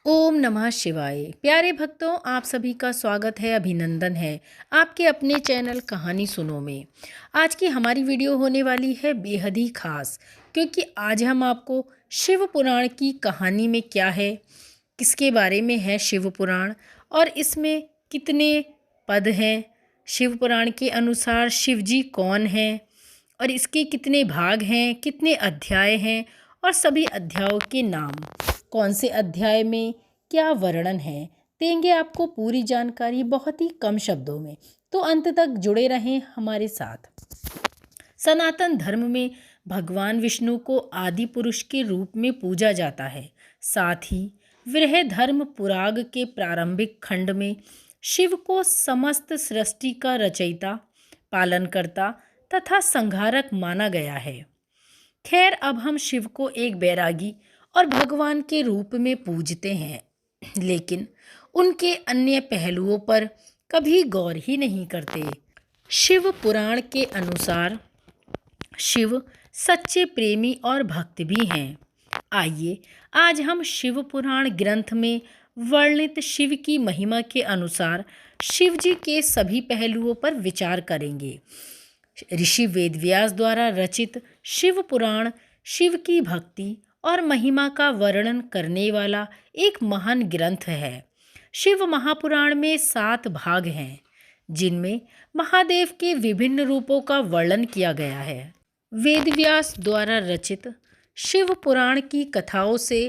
ओम नमः शिवाय। प्यारे भक्तों, आप सभी का स्वागत है, अभिनंदन है आपके अपने चैनल कहानी सुनो में। आज की हमारी वीडियो होने वाली है बेहद ही खास, क्योंकि आज हम आपको शिव पुराण की कहानी में क्या है, किसके बारे में है शिव पुराण और इसमें कितने पद हैं, शिव पुराण के अनुसार शिव जी कौन हैं और इसके कितने भाग हैं, कितने अध्याय हैं और सभी अध्यायों के नाम, कौन से अध्याय में क्या वर्णन है, देंगे आपको पूरी जानकारी बहुत ही कम शब्दों में। तो अंत तक जुड़े रहें हमारे साथ। सनातन धर्म में भगवान विष्णु को आदि पुरुष के रूप में पूजा जाता है। साथ ही वृह धर्म पुराग के प्रारंभिक खंड में शिव को समस्त सृष्टि का रचयिता, पालनकर्ता तथा संहारक माना गया है। खैर, अब हम शिव को एक बैरागी और भगवान के रूप में पूजते हैं, लेकिन उनके अन्य पहलुओं पर कभी गौर ही नहीं करते। शिव पुराण के अनुसार शिव सच्चे प्रेमी और भक्त भी हैं। आइए आज हम शिव पुराण ग्रंथ में वर्णित शिव की महिमा के अनुसार शिव जी के सभी पहलुओं पर विचार करेंगे। ऋषि वेदव्यास द्वारा रचित शिव पुराण शिव की भक्ति और महिमा का वर्णन करने वाला एक महान ग्रंथ है। शिव महापुराण में 7 भाग हैं, जिनमें महादेव के विभिन्न रूपों का वर्णन किया गया है। वेदव्यास द्वारा रचित शिव पुराण की कथाओं से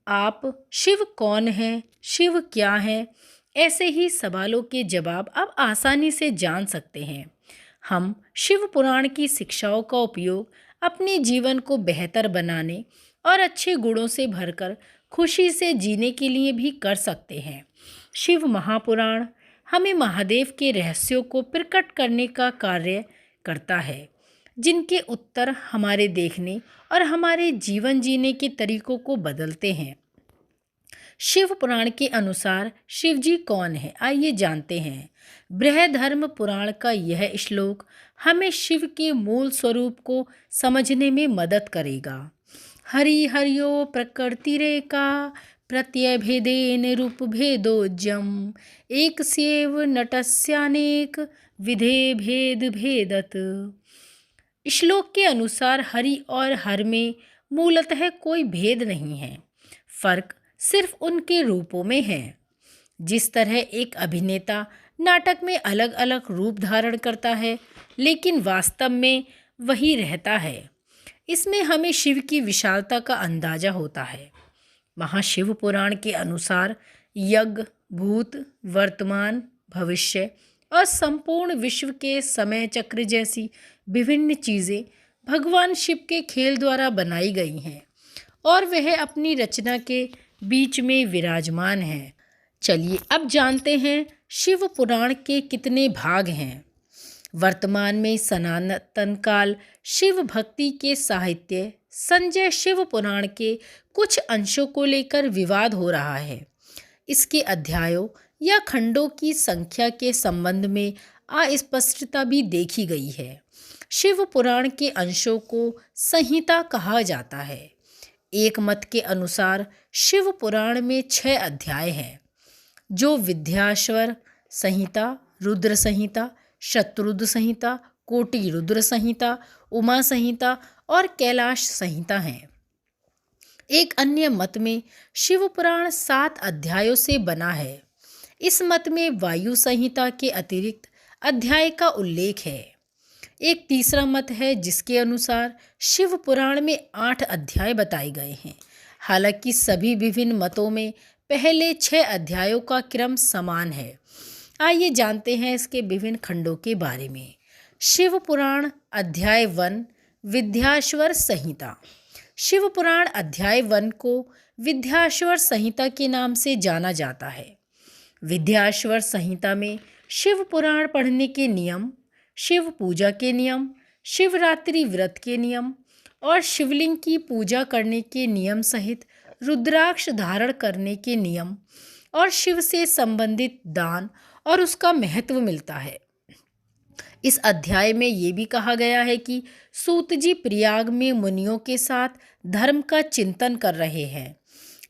आप शिव कौन है, शिव क्या है, ऐसे ही सवालों के जवाब आप आसानी से जान सकते हैं। हम शिव पुराण की शिक्षाओं का उपयोग अपने जीवन को बेहतर बनाने और अच्छे गुणों से भरकर खुशी से जीने के लिए भी कर सकते हैं। शिव महापुराण हमें महादेव के रहस्यों को प्रकट करने का कार्य करता है, जिनके उत्तर हमारे देखने और हमारे जीवन जीने के तरीकों को बदलते हैं। शिव पुराण के अनुसार शिव जी कौन है, आइए जानते हैं। बृहधर्म पुराण का यह श्लोक हमें शिव के मूल स्वरूप को समझने में मदद करेगा। हरि हरियो प्रकृतिरेका प्रत्यय भेदेन रूप भेदोजम एक सेव नटस्यानेक विधे भेद भेदत। श्लोक के अनुसार हरि और हर में मूलतः कोई भेद नहीं है, फर्क सिर्फ उनके रूपों में है। जिस तरह एक अभिनेता नाटक में अलग अलग रूप धारण करता है, लेकिन वास्तव में वही रहता है, इसमें हमें शिव की विशालता का अंदाजा होता है। महाशिव पुराण के अनुसार यज्ञ, भूत, वर्तमान, भविष्य और संपूर्ण विश्व के समय चक्र जैसी विभिन्न चीज़ें भगवान शिव के खेल द्वारा बनाई गई हैं और वह अपनी रचना के बीच में विराजमान है। चलिए अब जानते हैं शिव पुराण के कितने भाग हैं। वर्तमान में सनातन काल शिव भक्ति के साहित्य संजय शिव पुराण के कुछ अंशों को लेकर विवाद हो रहा है। इसके अध्यायों या खंडों की संख्या के संबंध में अस्पष्टता भी देखी गई है। शिव पुराण के अंशों को संहिता कहा जाता है। एक मत के अनुसार शिव पुराण में 6 अध्याय हैं, जो विद्याश्वर संहिता, रुद्र संहिता, शत्रुद्र संहिता, कोटि रुद्र संहिता, उमा संहिता और कैलाश संहिता हैं। एक अन्य मत में शिव पुराण 7 अध्यायों से बना है। इस मत में वायु संहिता के अतिरिक्त अध्याय का उल्लेख है। एक तीसरा मत है जिसके अनुसार शिव पुराण में 8 अध्याय बताए गए हैं। हालांकि सभी विभिन्न मतों में पहले 6 अध्यायों का क्रम समान है। आइए जानते हैं इसके विभिन्न खंडों के बारे में। शिव पुराण अध्याय 1 विद्याश्वर संहिता। शिव पुराण अध्याय 1 को विद्याश्वर संहिता के नाम से जाना जाता है। विद्याश्वर संहिता में शिव पुराण पढ़ने के नियम, शिव पूजा के नियम, शिवरात्रि व्रत के नियम और शिवलिंग की पूजा करने के नियम सहित रुद्राक्ष धारण करने के नियम और शिव से संबंधित दान और उसका महत्व मिलता है। इस अध्याय में ये भी कहा गया है कि सूत जी प्रयाग में मुनियों के साथ धर्म का चिंतन कर रहे हैं।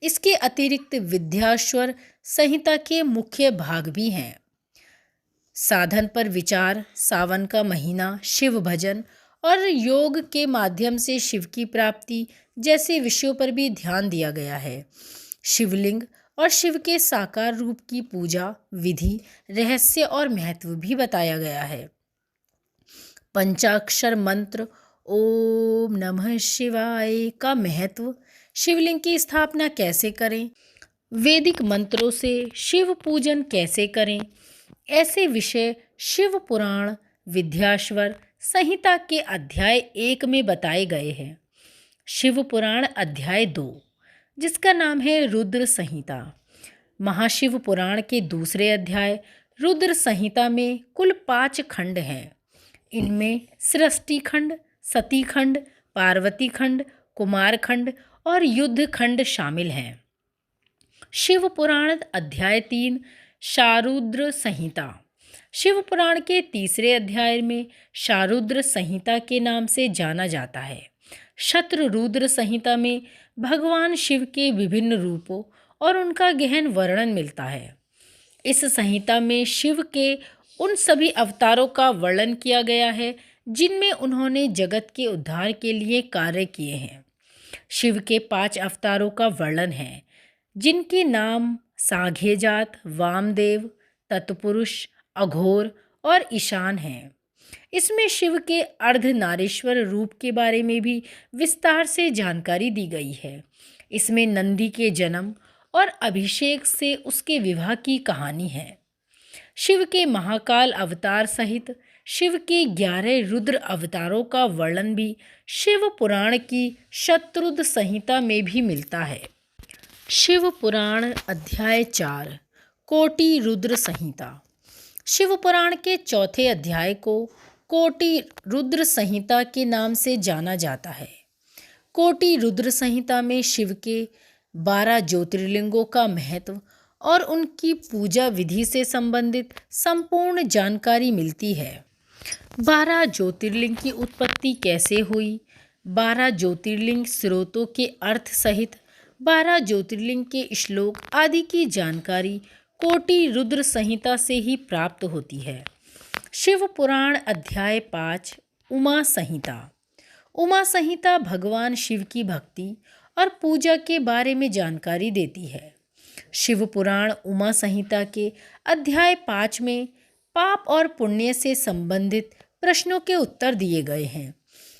इसके अतिरिक्त विद्याश्वर संहिता के मुख्य भाग भी हैं। साधन पर विचार, सावन का महीना, शिव भजन और योग के माध्यम से शिव की प्राप्ति जैसे विषयों पर भी ध्यान दिया गया है। शिवलिंग और शिव के साकार रूप की पूजा विधि, रहस्य और महत्व भी बताया गया है। पंचाक्षर मंत्र ओम नमः शिवाय का महत्व, शिवलिंग की स्थापना कैसे करें, वैदिक मंत्रों से शिव पूजन कैसे करें, ऐसे विषय शिव पुराण विद्याश्वर संहिता के अध्याय 1 में बताए गए हैं। शिव पुराण अध्याय 2, जिसका नाम है रुद्र संहिता। महाशिव पुराण के दूसरे अध्याय रुद्र संहिता में कुल 5 खंड हैं। इनमें सृष्टि खंड, सती खंड, पार्वती खंड, कुमार खंड और युद्ध खंड शामिल हैं। शिव पुराण अध्याय 3 शारुद्र संहिता। शिव पुराण के तीसरे अध्याय में शारुद्र संहिता के नाम से जाना जाता है। शत्ररुद्र संहिता में भगवान शिव के विभिन्न रूपों और उनका गहन वर्णन मिलता है। इस संहिता में शिव के उन सभी अवतारों का वर्णन किया गया है जिनमें उन्होंने जगत के उद्धार के लिए कार्य किए हैं। शिव के 5 अवतारों का वर्णन है, जिनके नाम सांघ्यजात, वामदेव, तत्पुरुष, अघोर और ईशान हैं। इसमें शिव के अर्धनारीश्वर रूप के बारे में भी विस्तार से जानकारी दी गई है। इसमें नंदी के जन्म और अभिषेक से उसके विवाह की कहानी है। शिव के महाकाल अवतार सहित शिव के 11 रुद्र अवतारों का वर्णन भी शिव पुराण की शतरुद्र संहिता में भी मिलता है। शिव पुराण अध्याय 4 कोटि रुद्र संहिता। शिव पुराण के चौथे अध्याय को कोटि रुद्र संहिता के नाम से जाना जाता है। कोटि रुद्र संहिता में शिव के 12 ज्योतिर्लिंगों का महत्व और उनकी पूजा विधि से संबंधित संपूर्ण जानकारी मिलती है। 12 ज्योतिर्लिंग की उत्पत्ति कैसे हुई, 12 ज्योतिर्लिंग स्रोतों के अर्थ सहित 12 ज्योतिर्लिंग के श्लोक आदि की जानकारी कोटि रुद्र संहिता से ही प्राप्त होती है। शिव पुराण अध्याय 5 उमा संहिता। उमा संहिता भगवान शिव की भक्ति और पूजा के बारे में जानकारी देती है। शिव पुराण उमा संहिता के अध्याय 5 में पाप और पुण्य से संबंधित प्रश्नों के उत्तर दिए गए हैं।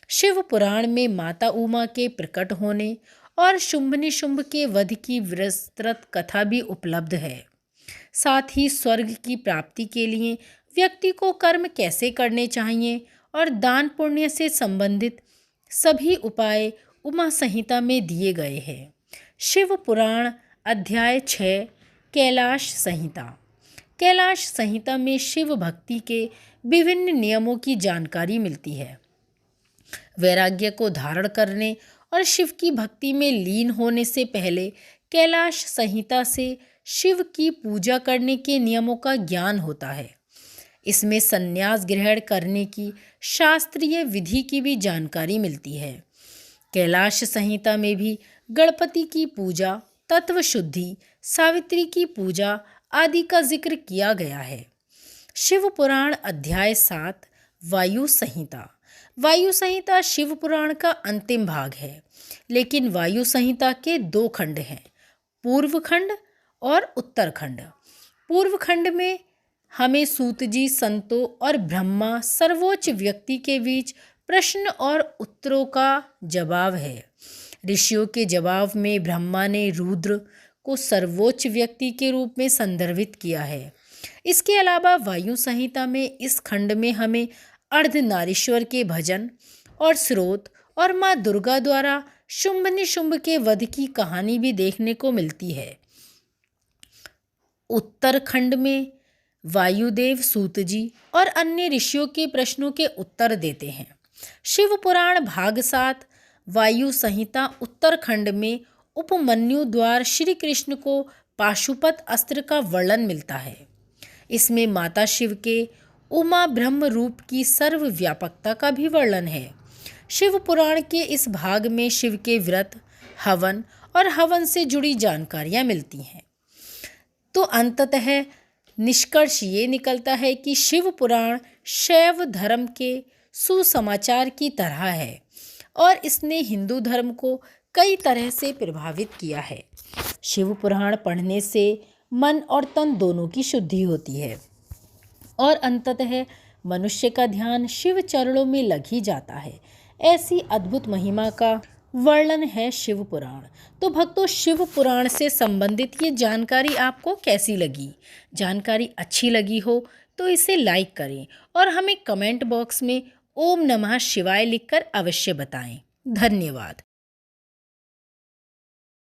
शिव पुराण में माता उमा के प्रकट होने और शुंभ निशुंभ के वध की विस्तृत कथा भी उपलब्ध है। साथ ही स्वर्ग की प्राप्ति के लिए व्यक्ति को कर्म कैसे करने चाहिए और दान पुण्य से संबंधित सभी उपाय उमा संहिता में दिए गए हैं। शिव पुराण अध्याय 6 कैलाश संहिता। कैलाश संहिता में शिव भक्ति के विभिन्न नियमों की जानकारी मिलती है। वैराग्य को धारण करने और शिव की भक्ति में लीन होने से पहले कैलाश संहिता से शिव की पूजा करने के नियमों का ज्ञान होता है। इसमें संन्यास ग्रहण करने की शास्त्रीय विधि की भी जानकारी मिलती है। कैलाश संहिता में भी गणपति की पूजा, तत्व शुद्धि, सावित्री की पूजा आदि का जिक्र किया गया है। शिव पुराण अध्याय 7 वायु संहिता। वायु संहिता शिव पुराण का अंतिम भाग है, लेकिन वायु संहिता के 2 खंड हैं, पूर्व खंड और उत्तरखंड। पूर्व खंड में हमें सूत जी, संतों और ब्रह्मा सर्वोच्च व्यक्ति के बीच प्रश्न और उत्तरों का जवाब है। ऋषियों के जवाब में ब्रह्मा ने रुद्र को सर्वोच्च व्यक्ति के रूप में संदर्भित किया है। इसके अलावा वायु संहिता में इस खंड में हमें अर्धनारीश्वर के भजन और स्रोत और माँ दुर्गा द्वारा शुंभ निशुंभ के वध की कहानी भी देखने को मिलती है। उत्तरखंड में वायुदेव सूत जी और अन्य ऋषियों के प्रश्नों के उत्तर देते हैं। शिव पुराण भाग 7 वायु संहिता उत्तरखंड में उपमन्यु द्वारा श्री कृष्ण को पाशुपत अस्त्र का वर्णन मिलता है। इसमें माता शिव के उमा ब्रह्म रूप की सर्वव्यापकता का भी वर्णन है। शिव पुराण के इस भाग में शिव के व्रत, हवन और हवन से जुड़ी जानकारियाँ मिलती हैं। तो अंततः निष्कर्ष ये निकलता है कि शिव पुराण शैव धर्म के सुसमाचार की तरह है और इसने हिंदू धर्म को कई तरह से प्रभावित किया है। शिव पुराण पढ़ने से मन और तन दोनों की शुद्धि होती है और अंततः मनुष्य का ध्यान शिव चरणों में लग ही जाता है। ऐसी अद्भुत महिमा का वर्णन है शिव पुराण। तो भक्तों, शिव पुराण से संबंधित ये जानकारी आपको कैसी लगी? जानकारी अच्छी लगी हो तो इसे लाइक करें और हमें कमेंट बॉक्स में ओम नमः शिवाय लिखकर अवश्य बताएं। धन्यवाद।